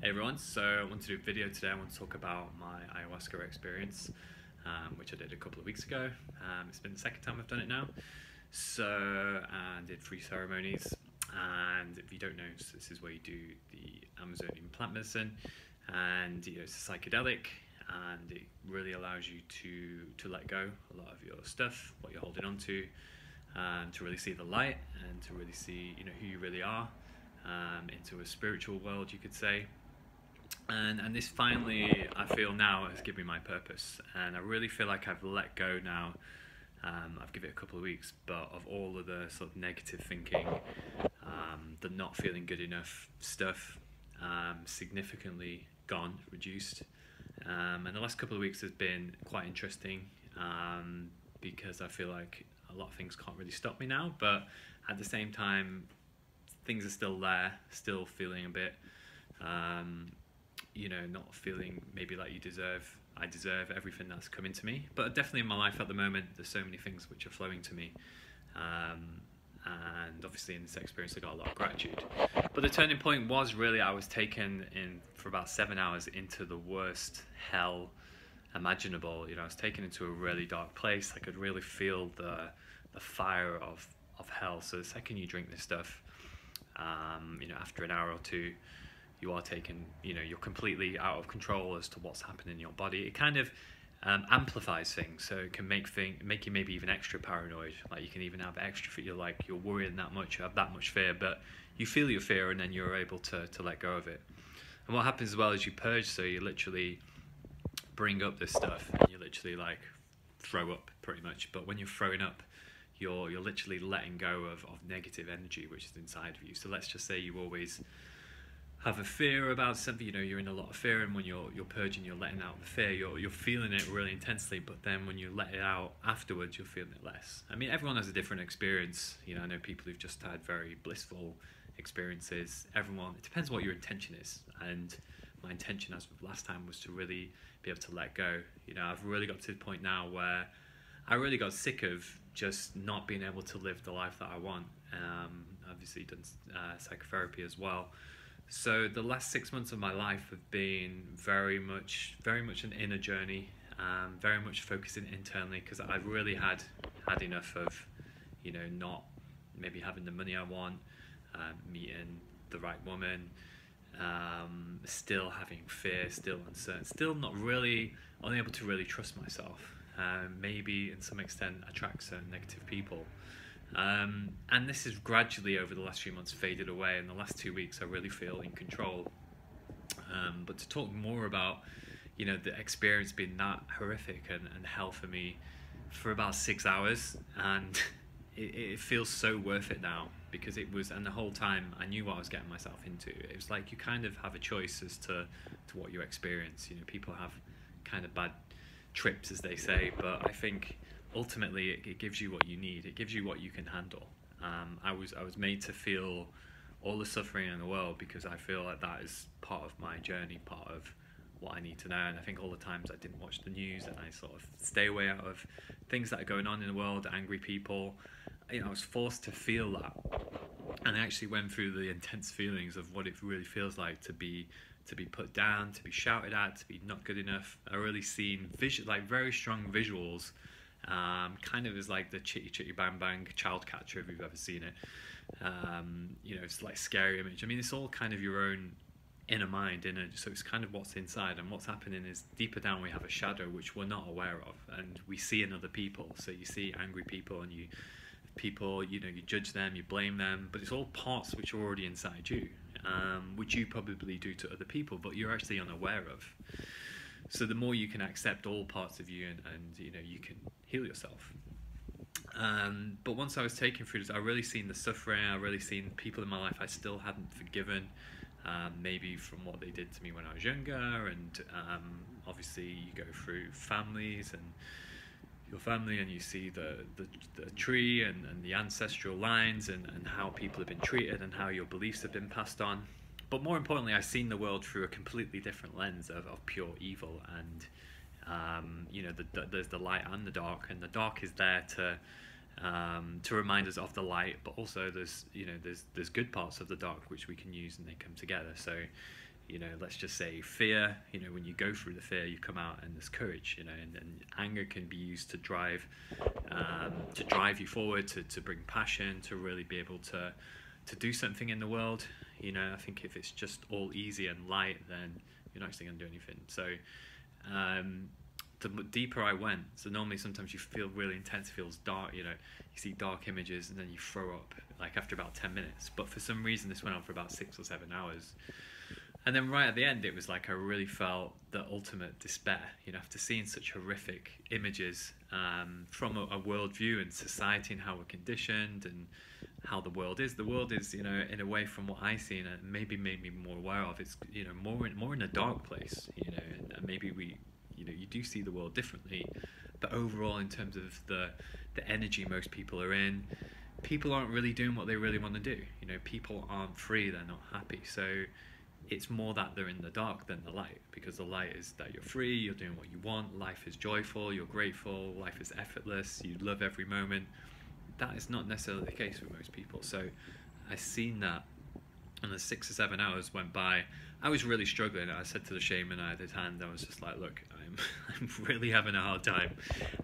Hey everyone, so I want to do a video today. I want to talk about my ayahuasca experience, which I did a couple of weeks ago. It's been the second time I've done it now. So, I did 3 ceremonies, and if you don't know, this is where you do the Amazonian plant medicine, and it's a psychedelic, and it really allows you to let go a lot of your stuff, what you're holding on to really see the light, and to really see who you really are, into a spiritual world, you could say. And this finally, I feel now, has given me my purpose, and I really feel like I've let go now. I've given it a couple of weeks, but of all of the sort of negative thinking, the not feeling good enough stuff, significantly gone, reduced. And the last couple of weeks has been quite interesting, because I feel like a lot of things can't really stop me now, but at the same time, things are still there, still feeling a bit, not feeling maybe like I deserve everything that's coming to me. But definitely in my life at the moment, there's so many things which are flowing to me. And obviously in this experience I got a lot of gratitude. But the turning point was really, I was taken in for about 7 hours into the worst hell imaginable. I was taken into a really dark place. I could really feel the fire of hell. So the second you drink this stuff, after an hour or two, you are taken, you're completely out of control as to what's happening in your body. It kind of amplifies things, so it can make you maybe even extra paranoid. Like you can even have extra fear, you're worrying that much, you have that much fear, but you feel your fear and then you're able to let go of it. And what happens as well is you purge, so you literally bring up this stuff and you literally throw up pretty much. But when you're throwing up, you're literally letting go of negative energy which is inside of you. So let's just say you always have a fear about something, you're in a lot of fear, and when you're purging, you're letting out the fear, you're feeling it really intensely, but then when you let it out afterwards, you're feeling it less. I mean, everyone has a different experience. I know people who've just had very blissful experiences. It depends what your intention is, and my intention, as with last time, was to really be able to let go. I've really got to the point now where I really got sick of just not being able to live the life that I want. Obviously done psychotherapy as well. So the last 6 months of my life have been very much an inner journey, very much focusing internally, because I've really had enough of, not maybe having the money I want, meeting the right woman, still having fear, still uncertain, still not really unable to really trust myself, maybe in some extent attract certain negative people. And this has gradually over the last few months faded away. In the last 2 weeks I really feel in control. But to talk more about the experience being that horrific and hell for me for about 6 hours, and it feels so worth it now, because it was, and the whole time I knew what I was getting myself into. It was like you kind of have a choice as to what you experience. People have kind of bad trips, as they say, but I think ultimately it gives you what you need. It gives you what you can handle. I was made to feel all the suffering in the world, because I feel like that is part of my journey, part of what I need to know. And I think all the times I didn't watch the news and I sort of stay away out of things that are going on in the world, angry people, I was forced to feel that. And I actually went through the intense feelings of what it really feels like to be put down, to be shouted at, to be not good enough. I really seen very strong visuals. Kind of is like the Chitty Chitty Bang Bang child catcher, if you've ever seen it. It's like scary image. I mean, it's all kind of your own inner mind, so it's kind of what's inside, and what's happening is deeper down we have a shadow which we're not aware of, and we see in other people. So you see angry people, and you judge them, you blame them, but it's all parts which are already inside you, which you probably do to other people, but you're actually unaware of. So the more you can accept all parts of you, and you can heal yourself. But once I was taken through this, I really seen the suffering. I really seen people in my life I still hadn't forgiven, maybe from what they did to me when I was younger. And obviously you go through families and your family, and you see the tree and the ancestral lines, and how people have been treated and how your beliefs have been passed on. But more importantly, I've seen the world through a completely different lens of pure evil. And there's the light and the dark, and the dark is there to remind us of the light, but also there's good parts of the dark which we can use, and they come together. So you know, let's just say fear, you know, when you go through the fear, you come out and there's courage, you know, and anger can be used to drive you forward, to bring passion, to really be able to do something in the world. You know, I think if it's just all easy and light, then you're not actually going to do anything. So the deeper I went, so normally sometimes you feel really intense, it feels dark, you know, you see dark images and then you throw up like after about 10 minutes. But for some reason this went on for about 6 or 7 hours. And then right at the end, it was like I really felt the ultimate despair, you know, after seeing such horrific images from a worldview and society and how we're conditioned and how the world is. The world is, you know, in a way from what I see and maybe made me more aware of, it's, you know, more in a dark place, you know, and maybe we, you know, you do see the world differently. But overall, in terms of the energy most people are in, people aren't really doing what they really want to do. You know, people aren't free, they're not happy. So it's more that they're in the dark than the light, because the light is that you're free, you're doing what you want, life is joyful, you're grateful, life is effortless, you love every moment. That is not necessarily the case with most people. So I seen that, and the 6 or 7 hours went by. I was really struggling. I said to the shaman I had his hand, I was just like, look, I'm really having a hard time.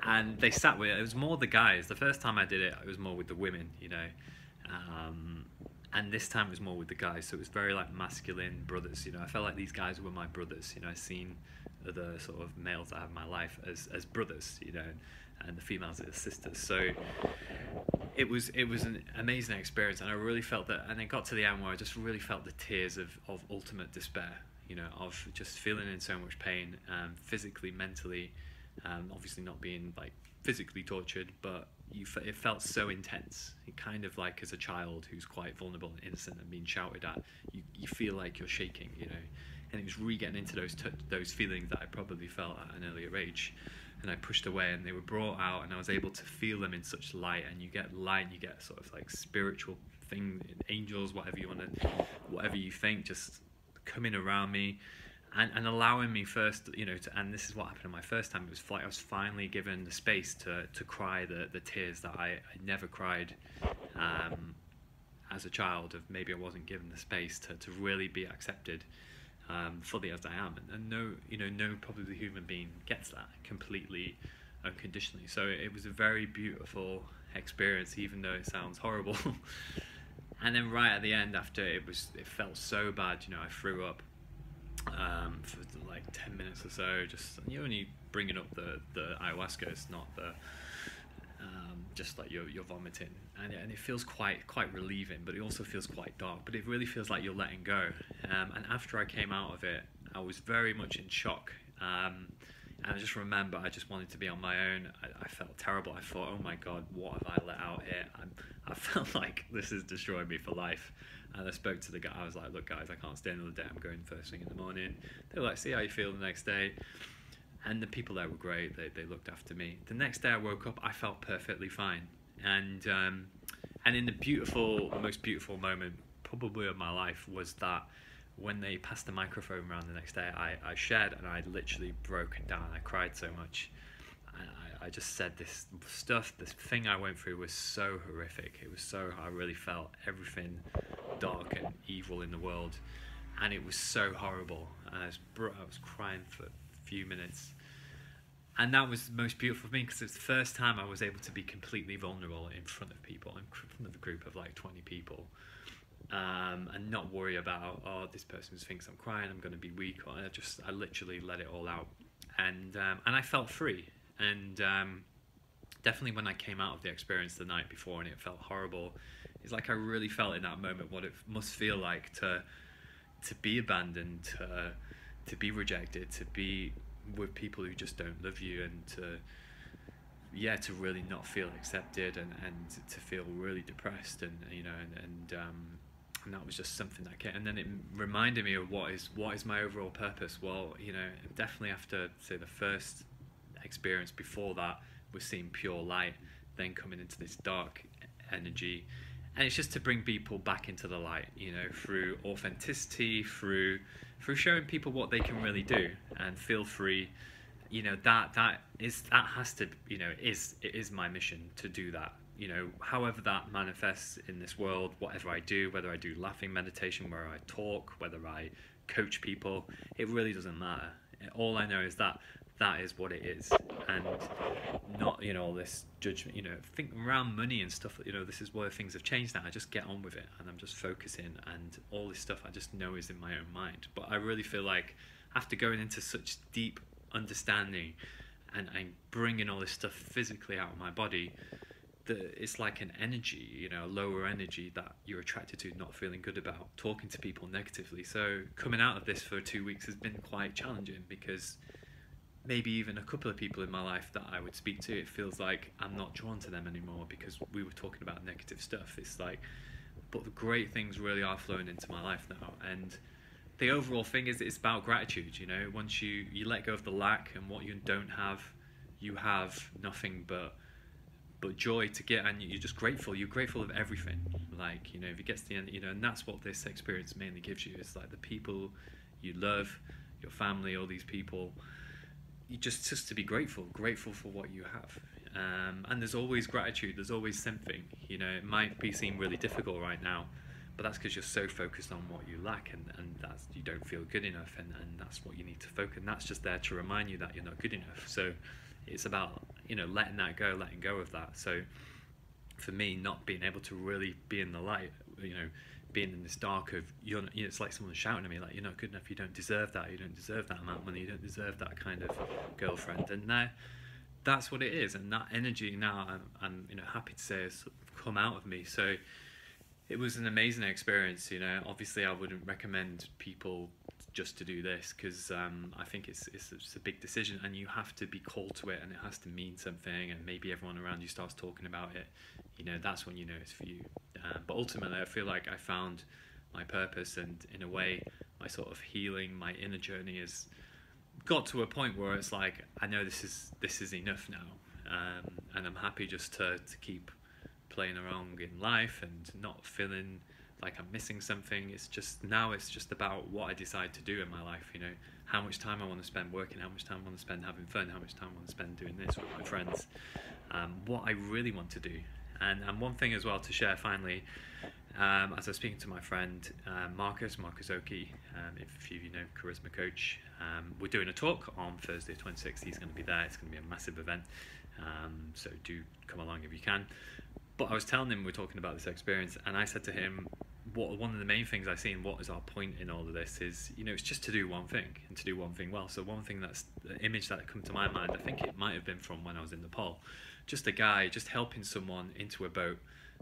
And they sat with it. It was more the guys. The first time I did it, it was more with the women, you know. And this time it was more with the guys, so it was very like masculine brothers, you know. I felt like these guys were my brothers, you know. I've seen other sort of males that I have in my life as brothers, you know, and the females as sisters. So it was an amazing experience, and I really felt that, and it got to the end where I just really felt the tears of ultimate despair, you know, of just feeling in so much pain, physically, mentally, obviously not being like physically tortured, but it felt so intense. It kind of like as a child who's quite vulnerable and innocent and being shouted at, you feel like you're shaking, you know. And it was really getting into those feelings that I probably felt at an earlier age, and I pushed away, and they were brought out, and I was able to feel them in such light. And you get light, and you get sort of like spiritual thing, angels, whatever you think, just coming around me. And allowing me first, you know, and this is what happened my first time. It was like I was finally given the space to cry the tears that I never cried as a child. Of maybe I wasn't given the space to really be accepted fully as I am. And no probably human being gets that completely unconditionally. So it was a very beautiful experience, even though it sounds horrible. And then right at the end, after it felt so bad, you know, I threw up. For like 10 minutes or so, just, you only bringing up the ayahuasca, it's not the just like you're vomiting, and it feels quite relieving, but it also feels quite dark, but it really feels like you're letting go. And after I came out of it, I was very much in shock, and I just remember I just wanted to be on my own. I felt terrible. I thought, oh my God, what have I let out here? I felt like this has destroyed me for life. And I spoke to the guy. I was like, look guys, I can't stay another day, I'm going first thing in the morning. They were like, see how you feel the next day. And the people there were great. They looked after me. The next day I woke up, I felt perfectly fine. And in the most beautiful moment probably of my life was that when they passed the microphone around the next day, I shared, and I literally broken down. I cried so much. I just said this thing I went through was so horrific. I really felt everything dark and evil in the world, and it was so horrible. And I was crying for a few minutes, and that was the most beautiful for me, because it's the first time I was able to be completely vulnerable in front of people, in front of a group of like 20 people, and not worry about, oh, this person thinks I'm crying, I'm going to be weak. Or I literally let it all out, and I felt free. And definitely when I came out of the experience the night before and it felt horrible, it's like I really felt in that moment what it must feel like to be abandoned, to be rejected, to be with people who just don't love you, and to really not feel accepted, and to feel really depressed, and you know, and that was just something that came, and then it reminded me of what is my overall purpose. Well, you know, definitely after, say, the first experience before that was seeing pure light, then coming into this dark energy, and it's just to bring people back into the light, you know, through authenticity, through showing people what they can really do and feel free. You know, that has to, you know, it is my mission to do that. You know, however that manifests in this world, whatever I do, whether I do laughing meditation where I talk, whether I coach people. It really doesn't matter. All I know is that that is what it is, and not, you know, all this judgment, you know, think around money and stuff, you know, this is where things have changed now. I just get on with it, and I'm just focusing, and all this stuff I just know is in my own mind. But I really feel like after going into such deep understanding and bringing all this stuff physically out of my body, it's like an energy, you know, a lower energy that you're attracted to, not feeling good about, talking to people negatively. So coming out of this for 2 weeks has been quite challenging, because maybe even a couple of people in my life that I would speak to, it feels like I'm not drawn to them anymore because we were talking about negative stuff. It's like, but the great things really are flowing into my life now. And the overall thing is, it's about gratitude, you know. Once you let go of the lack and what you don't have, you have nothing but joy to get, and you're just grateful. You're grateful of everything. Like, you know, if it gets to the end, you know, and that's what this experience mainly gives you. It's like the people you love, your family, all these people. You just to be grateful for what you have. And there's always gratitude. There's always something. You know, it might seem really difficult right now, but that's because you're so focused on what you lack, and that's, you don't feel good enough, and that's what you need to focus. And that's just there to remind you that you're not good enough. So it's about, you know, letting go of that. So for me, not being able to really be in the light, you know, being in this dark of, you know, it's like someone shouting at me, like, you're not good enough, you don't deserve that, you don't deserve that amount of money, you don't deserve that kind of girlfriend. And that's what it is. And that energy now, I'm you know, happy to say, has come out of me. So it was an amazing experience. You know, obviously I wouldn't recommend people just to do this, because I think it's a big decision, and you have to be called to it, and it has to mean something, and maybe everyone around you starts talking about it. You know, that's when you know it's for you. But ultimately, I feel like I found my purpose, and in a way, my sort of healing, my inner journey has got to a point where it's like, I know this is enough now, and I'm happy just to keep playing around in life and not feeling like I'm missing something. It's just about what I decide to do in my life. You know, how much time I want to spend working, how much time I want to spend having fun, how much time I want to spend doing this with my friends, what I really want to do. And one thing as well to share finally, as I was speaking to my friend Marcus Okie, if you know, charisma coach, we're doing a talk on Thursday 26th. He's going to be there. It's going to be a massive event, so do come along if you can. But I was telling him, we're talking about this experience, and I said to him, one of the main things I see, and what is our point in all of this, is, you know, it's just to do one thing, and to do one thing well. So one thing, that's the image that come to my mind, I think it might have been from when I was in Nepal, just a guy just helping someone into a boat,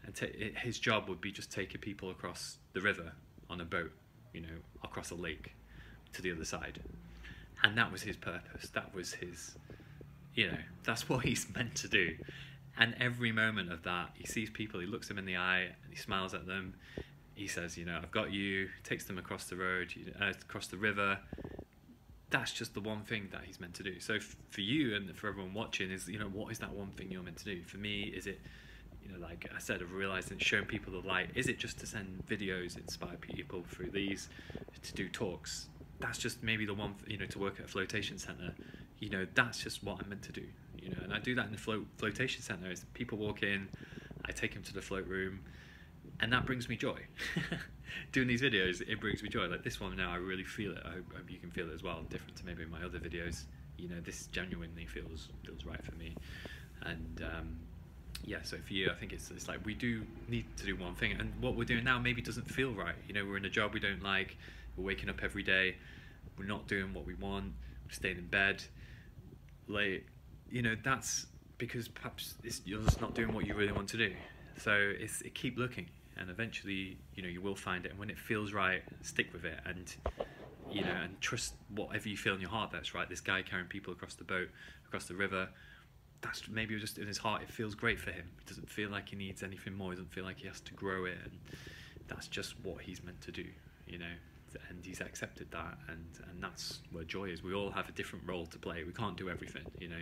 and his job would be just taking people across the river on a boat, you know, across a lake to the other side. And that was his purpose. That was his, you know, that's what he's meant to do. And every moment of that, he sees people, he looks them in the eye, and he smiles at them. He says, you know, I've got you, takes them across the road, across the river. That's just the one thing that he's meant to do. So for you and for everyone watching, is, you know, what is that one thing you're meant to do? For me, is it, you know, like I said, I've realised that showing people the light. Is it just to send videos, inspire people through these, to do talks? That's just maybe the one, you know, to work at a flotation centre. You know, that's just what I'm meant to do. You know, and I do that in the flotation centre. Is people walk in, I take them to the float room, and that brings me joy. Doing these videos, it brings me joy. Like this one now, I really feel it. I hope you can feel it as well. Different to maybe my other videos. You know, this genuinely feels right for me. And yeah, so for you, I think it's like we do need to do one thing, and what we're doing now maybe doesn't feel right. You know, we're in a job we don't like. We're waking up every day. We're not doing what we want. We're staying in bed late. You know, that's because perhaps you're just not doing what you really want to do. So keep looking, and eventually, you know, you will find it. And when it feels right, stick with it, and, you know, and trust whatever you feel in your heart that's right. This guy carrying people across the boat, across the river, that's maybe just in his heart, it feels great for him. He doesn't feel like he needs anything more. He doesn't feel like he has to grow it, and that's just what he's meant to do, you know. And he's accepted that, and that's where joy is. We all have a different role to play. We can't do everything, you know.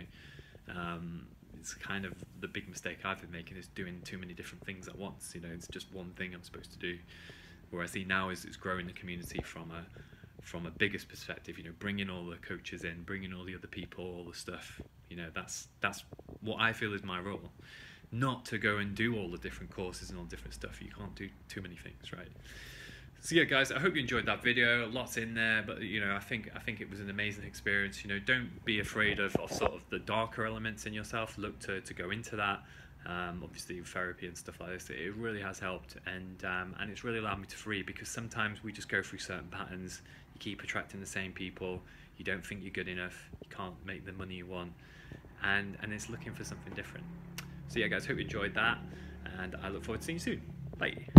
It's kind of the big mistake I've been making, is doing too many different things at once. You know, it's just one thing I'm supposed to do. Where I see now is it's growing the community from a biggest perspective. You know, bringing all the coaches in, bringing all the other people, all the stuff. You know, that's what I feel is my role. Not to go and do all the different courses and all different stuff. You can't do too many things, right? So yeah, guys, I hope you enjoyed that video. Lots in there, but you know, I think it was an amazing experience. You know, don't be afraid of sort of the darker elements in yourself. Look to go into that. Obviously, therapy and stuff like this, it really has helped, and it's really allowed me to free, because sometimes we just go through certain patterns. You keep attracting the same people. You don't think you're good enough. You can't make the money you want, and it's looking for something different. So yeah, guys, hope you enjoyed that, and I look forward to seeing you soon. Bye.